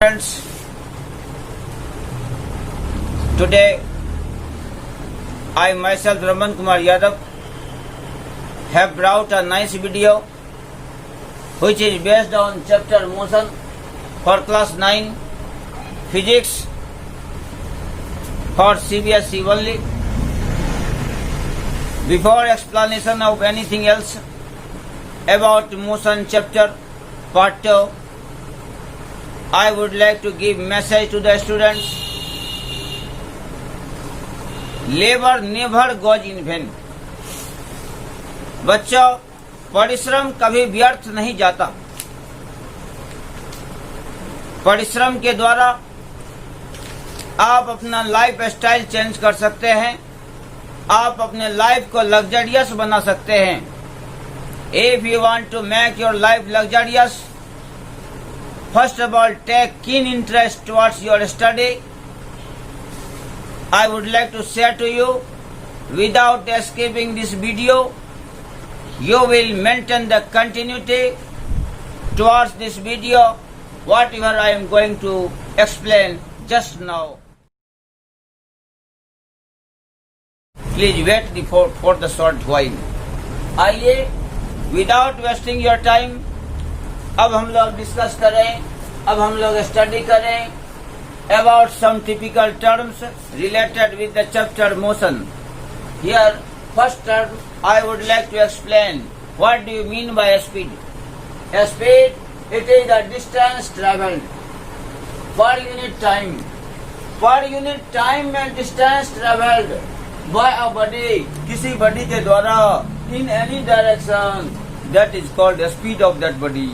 Friends, today I myself Raman Kumar Yadav have brought a nice video which is based on chapter motion for class 9 physics for CBSE only. Before explanation of anything else about motion chapter part 2, I would like to give message to the students. Labor never goes in vain. बच्चों, परिश्रम कभी व्यर्थ नहीं जाता। परिश्रम के द्वारा आप अपना लाइफ स्टाइल चेंज कर सकते हैं। आप अपने लाइफ को लग्जरियस बना सकते हैं। If you want to make your life luxurious, first of all, take keen interest towards your study. I would like to say to you, without escaping this video, you will maintain the continuity towards this video, whatever I am going to explain just now. Please wait for the short while. आइए, without wasting your time, अब हम लोग discuss करें, अब हम लोग study करें about some typical terms related with the chapter motion. Here, first term, I would like to explain what do you mean by speed. A speed, it is the distance travelled per unit time. Per unit time and distance travelled by a body, किसी body के द्वारा in any direction, that is called the speed of that body.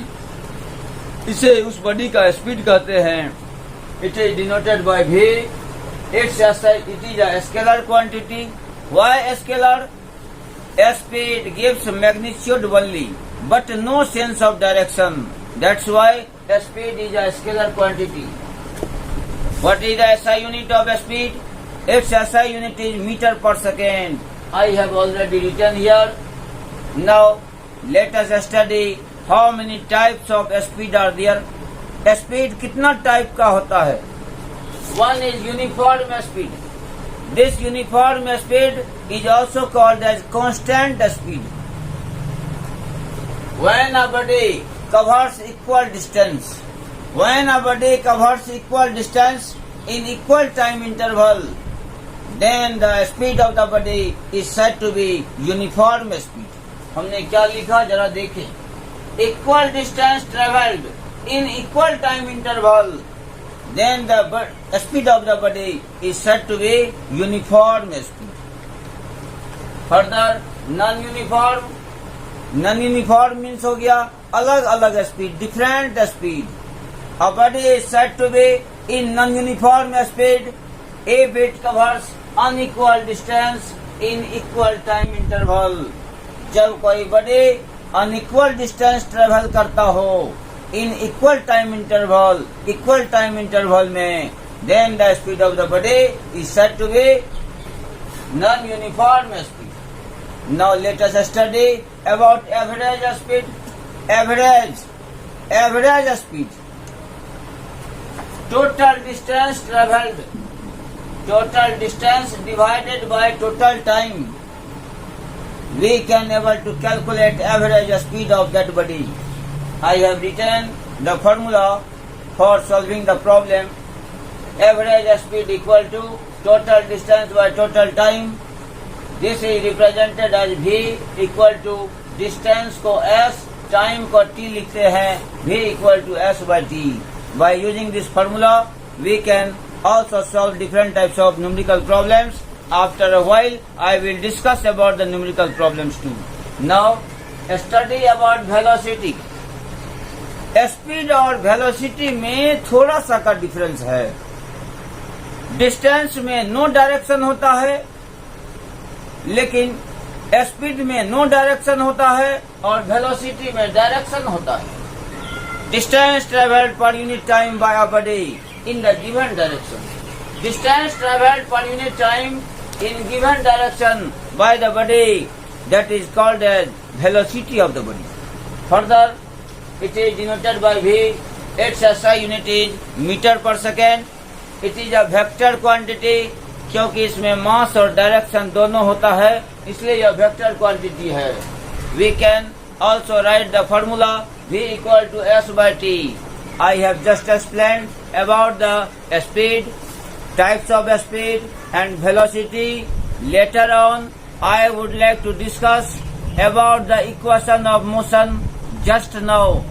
इसे उस body का speed कहते हैं। It is denoted by v. It is a scalar quantity. Why scalar? Speed gives magnitude only but no sense of direction. That's why speed is a scalar quantity. What is the SI unit of speed? It's SI unit is metre per second. I have already written here. Now let us study How many types of speed are there? Speed कितना type का होता है? One is uniform speed. This uniform speed is also called as constant speed. When a body covers equal distance, when a body covers equal distance in equal time interval, then the speed of the body is said to be uniform speed. हमने क्या लिखा जरा देखें. Equal distance travelled in equal time interval, then the speed of the body is said to be uniform speed. Further, non-uniform. Non-uniform means हो गया अलग अलग speed, different speed. A body is said to be in non-uniform speed if it covers unequal distance in equal time interval. जब कोई body unequal distance travel करता हो in equal time interval में, then the speed of the body is said to be non uniform speed. Now let us study about average speed. Average speed, total distance travelled, total distance divided by total time. We can able to calculate average speed of that body. I have written the formula for solving the problem. Average speed equal to total distance by total time. This is represented as v equal to distance को s, time को t लिखते हैं. v equal to s by t. By using this formula, we can also solve different types of numerical problems. After a while, I will discuss about the numerical problems too. Now, study about velocity. Speed और velocity में थोड़ा सा का difference है. Distance में no direction होता है, लेकिन स्पीड में नो डायरेक्शन होता है और वेलोसिटी में डायरेक्शन होता है. Distance travelled per unit time by a body in the given direction. Distance travelled per unit time in given direction by the body, that is called as velocity of the body. Further, it is denoted by V. Its SI unit is metre per second. It is a vector quantity. क्योंकि इसमें मास और direction दोनों होता है, इसलिए यह vector quantity है. We can also write the formula V equal to S by T. I have just explained about the speed, types of speed and velocity. Later on, I would like to discuss about the equation of motion just now.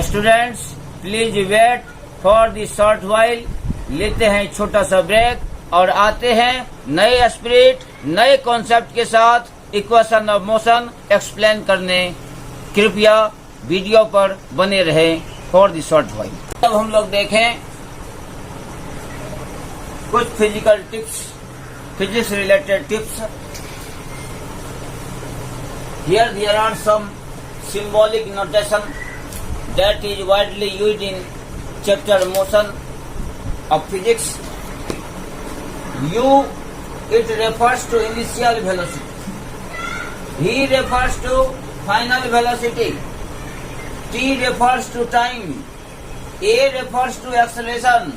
Students, please wait for the short while. लेते हैं छोटा सा break और आते हैं नए spirit, नए concept के साथ इक्वेशन ऑफ मोशन एक्सप्लेन करने. कृपया वीडियो पर बने रहें फॉर द शॉर्ट व्हाइल. अब हम लोग देखें कुछ physical tips, physics related tips. Here there are some symbolic notation that is widely used in chapter motion of physics. U, it refers to initial velocity. V refers to final velocity. T refers to time. A refers to acceleration.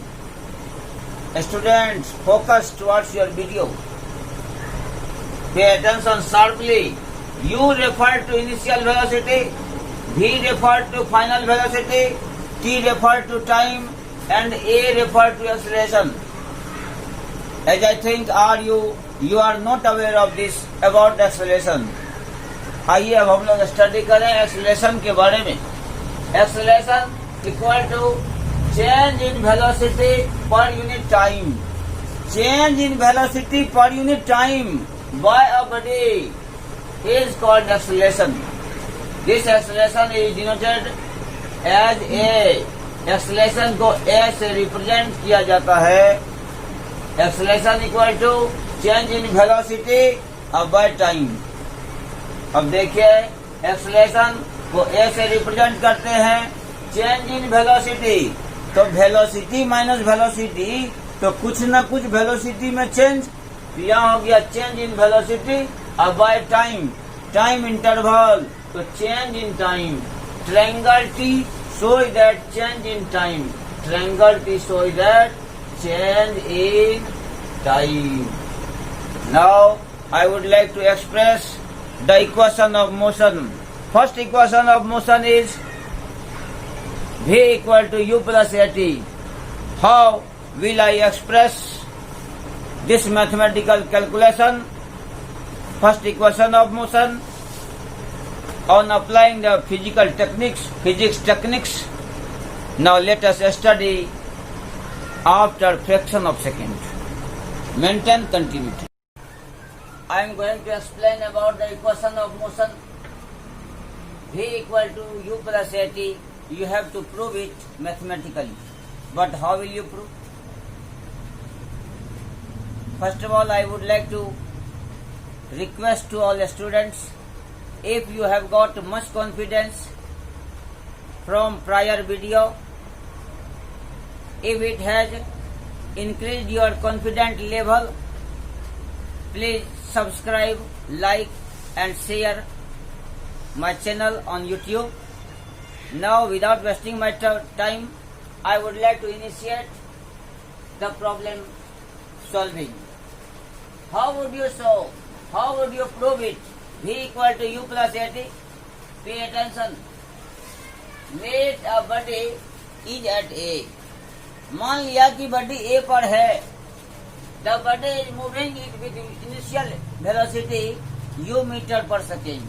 Students, focus towards your video. Pay attention sharply. U referred to initial velocity, V referred to final velocity, T referred to time, and A referred to acceleration. As I think you are not aware of this about acceleration. आइए अब हम लोग study करें acceleration के बारे में. Acceleration equal to change in velocity per unit time. Change in velocity per unit time by a body is called acceleration. This acceleration is denoted as A. acceleration को A से represent किया जाता है. acceleration equal to change in velocity by time. अब देखिए acceleration को A से represent करते हैं change in velocity. तो velocity माइनस velocity, तो कुछ न कुछ velocity में change. यहाँ हो गया change in velocity by time, time interval, so change in time. Triangle T show that change in time. Triangle T show that change in time. Now I would like to express the equation of motion. First equation of motion is V equal to U plus AT. How will I express this mathematical calculation? First equation of motion on applying the physics techniques. Now let us study after fraction of second. Maintain continuity. I am going to explain about the equation of motion. V equal to U plus AT. You have to prove it mathematically. But how will you prove? First of all, I would like to request to all students, if you have got much confidence from prior video, if it has increased your confidence level, please subscribe, like and share my channel on YouTube. Now without wasting my time, I would like to initiate the problem solving. How would you solve? How would you prove it? V equal to U plus AT. Pay attention. Let a body is at A. मान लिया कि body A पर है. The body is moving it with initial velocity U meter per second.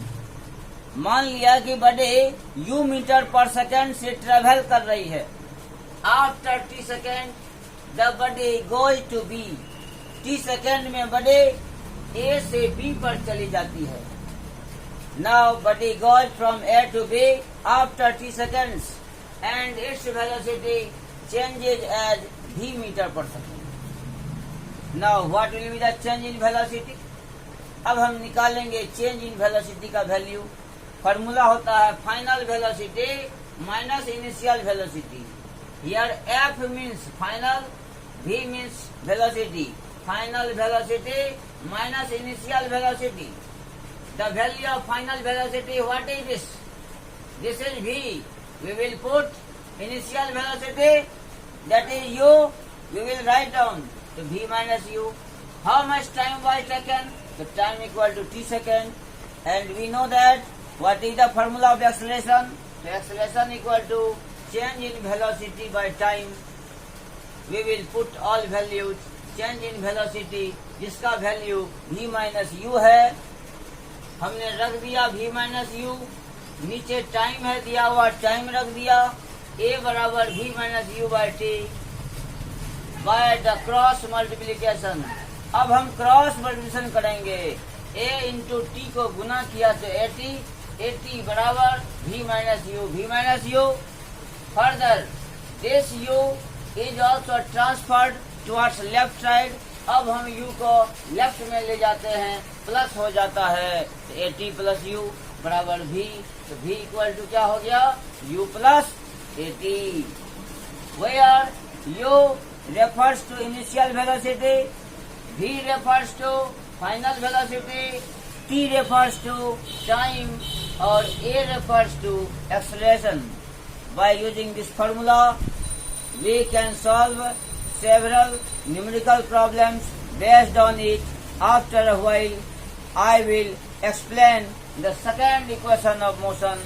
मान लिया कि body U metre per second से travel कर रही है. After T second, the body goes to B. T second में बॉडी A से B पर चली जाती है. Now body goes from A to B after T seconds and its velocity changes as V meter per second. Now what will be the change in velocity? अब हम निकालेंगे change in velocity का value. Formula होता है final velocity minus initial velocity. Here F means final, V means velocity. Final velocity minus initial velocity. The value of final velocity, what is this? This is V. We will put Initial velocity, that is u, we will write down to v minus u. How much time was taken? The time equal to t second. And we know that what is the formula of acceleration? The acceleration equal to change in velocity by time. We will put all values. Change in velocity, जिसका value v minus u है, हमने रख दिया v minus u. नीचे time है दिया हुआ, time रख दिया. a बराबर v minus u by T by the cross multiplication. अब हम क्रॉस मल्टीप्लिकेशन करेंगे. a इंटू टी को गुना किया तो a t बराबर v minus u. Further this u is also transferred towards left side. अब हम u को लेफ्ट में ले जाते हैं, प्लस हो जाता है. तो ए टी प्लस यू बराबर v. तो v इक्वल टू क्या हो गया? u plus a t. Where u refers to initial velocity, v refers to final velocity, t refers to time और a refers to acceleration. By using this formula, we can solve several numerical problems based on it. After a while, I will explain the second equation of motion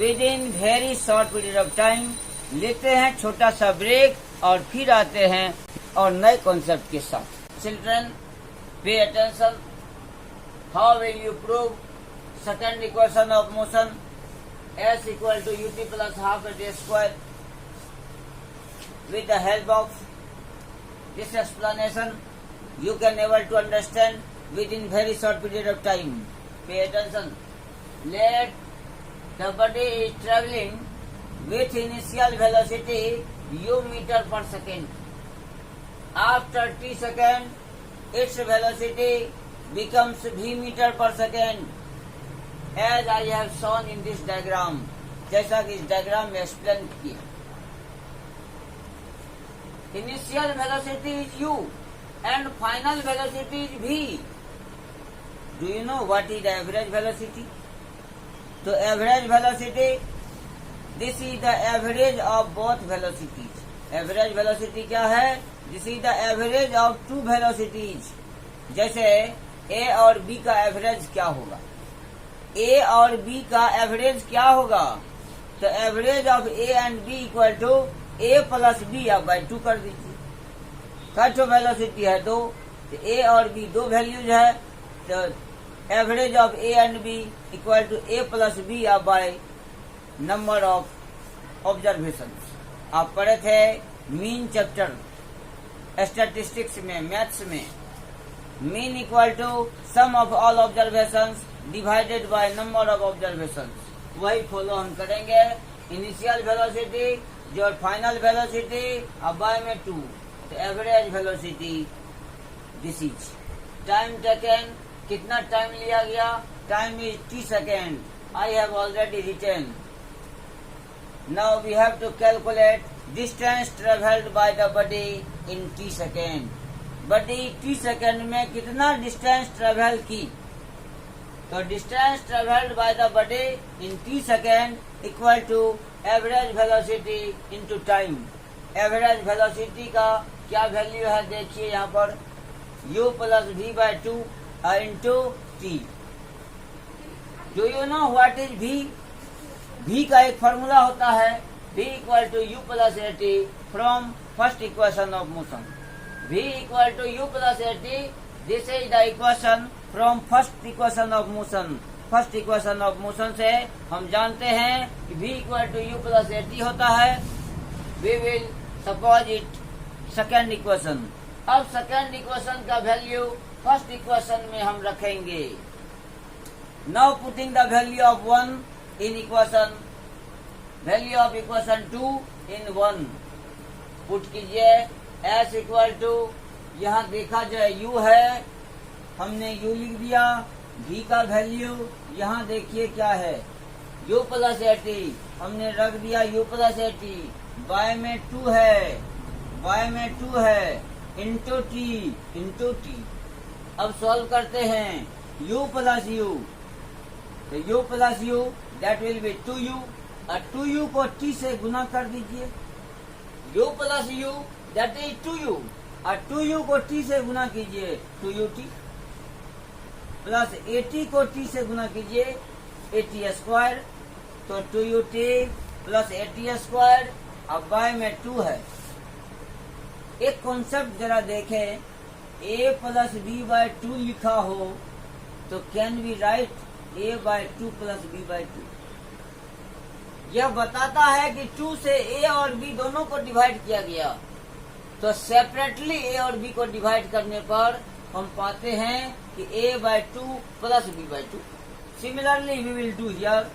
within very short period of time. लेते हैं छोटा सा break और फिर आते हैं और नए कॉन्सेप्ट के साथ. Children, pay attention. How will you prove second equation of motion? S equal to ut plus half a t square. With the help of this explanation, you can able to understand within very short period of time. Pay attention. Let the body is traveling with initial velocity u meter per second. After t second, its velocity becomes v meter per second. As I have shown in this diagram, जैसा कि इस diagram में explain किया. Initial velocity is u and final velocity is v. Do you know what is the average velocity? So average velocity, this is the average of both velocities. Average velocity क्या है? This is the average of two velocities. जैसे a और b का average क्या होगा? a और b का average क्या होगा? तो average of a and b equal to a plus b आप बाई 2 कर दीजिए. क्या वेलोसिटी है? 2. तो a और b दो वैल्यूज है. तो average of a and b equal to a plus b आप बाई नंबर ऑफ ऑब्जर्वेशन. आप पढ़े थे मीन चैप्टर स्टैटिस्टिक्स में, मैथ्स में. Mean equal to sum of all observations divided by number of observations. वही follow हम करेंगे. Initial velocity जो फाइनल वेलोसिटी अब बाय में 2. तो average velocity this is. Time taken, कितना टाइम लिया गया? Time is t second. I have already written. Now we have to calculate distance travelled by the body in t second. Body t second में कितना distance travel की? तो distance travelled by the body in t second equal to average velocity into time. Average velocity का क्या value है? देखिए यहाँ पर u plus v by 2 into t. Do you know what is v? v का एक फॉर्मूला होता है v equal to u plus a t from first equation of motion. v equal to u plus a t. This is the equation from first equation of motion. First equation of motion से हम जानते हैं कि v equal to u plus a t होता है. We will suppose it second equation. अब second equation का value first equation में हम रखेंगे. Now putting the value of 1 in equation, value of equation 2 in 1 put कीजिए. s इक्वल टू, यहाँ देखा जाए u है, हमने u लिख दिया. v का वैल्यू यहाँ देखिए क्या है? u प्लस ए टी हमने रख दिया. u plus a T y में 2 है, y में 2 है इंटू टी. अब सॉल्व करते हैं. u प्लस u, तो u plus u that will be 2u और 2u को t से गुना कर दीजिए, u plus u that is 2u, और 2u को t से गुना कीजिए 2ut, प्लस 80 को t से गुना कीजिए 80 स्क्वायर, तो 2ut प्लस 80 स्क्वायर, अब बाय में 2 है। एक कॉन्सेप्ट जरा देखें, a प्लस b बाय 2 लिखा हो तो can we write a by 2 plus b by 2। यह बताता है कि 2 से a और b दोनों को डिवाइड किया गया, तो सेपरेटली a और b को डिवाइड करने पर हम पाते हैं कि a by 2 plus b by 2। Similarly we will do here,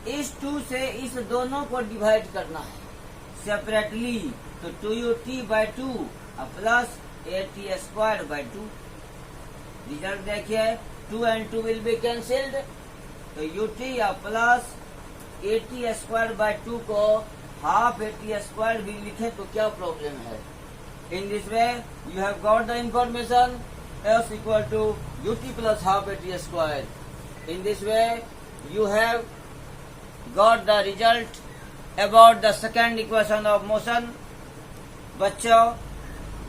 इस 2 से इस दोनों को डिवाइड करना है सेपरेटली, तो 2ut by 2 plus 80 square by 2। Result देखिए, 2 and 2 विल बी कैंसिल्ड, तो ut प्लस 80 स्क्वायर बाय 2 को हाफ 80 स्क्वायर भी लिखे तो क्या प्रॉब्लम है। In this way you have got the information s equal to ut plus half 80 square. In this way you have got the result about the second equation of motion. बच्चों,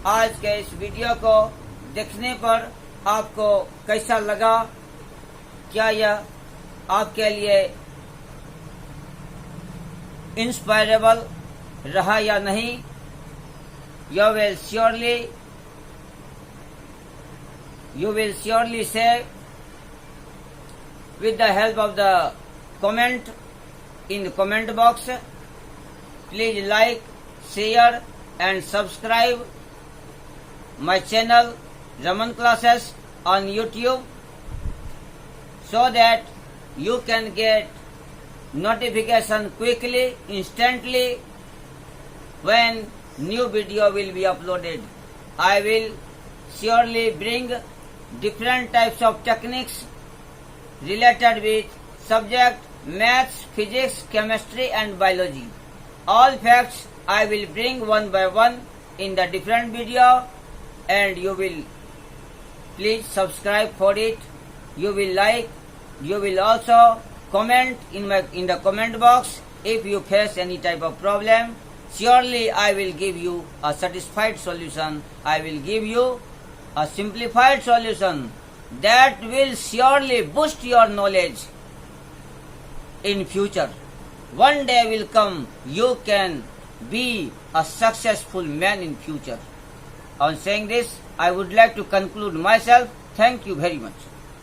आज के इस video को देखने पर आपको कैसा लगा? क्या यह आपके लिए इंस्पायरेबल रहा या नहीं? You will surely say with the help of the comment in the comment box. Please like, share and subscribe my channel Raman Classes on YouTube so that you can get notification quickly, instantly when new video will be uploaded. I will surely bring different types of techniques related with subject maths, physics, chemistry and biology. All facts I will bring one by one in the different video, and you will please subscribe for it. You will like, you will also comment in the comment box if you face any type of problem. Surely I will give you a satisfied solution. I will give you a simplified solution that will surely boost your knowledge in future. One day will come, you can be a successful man in future. On saying this, I would like to conclude myself. Thank you very much.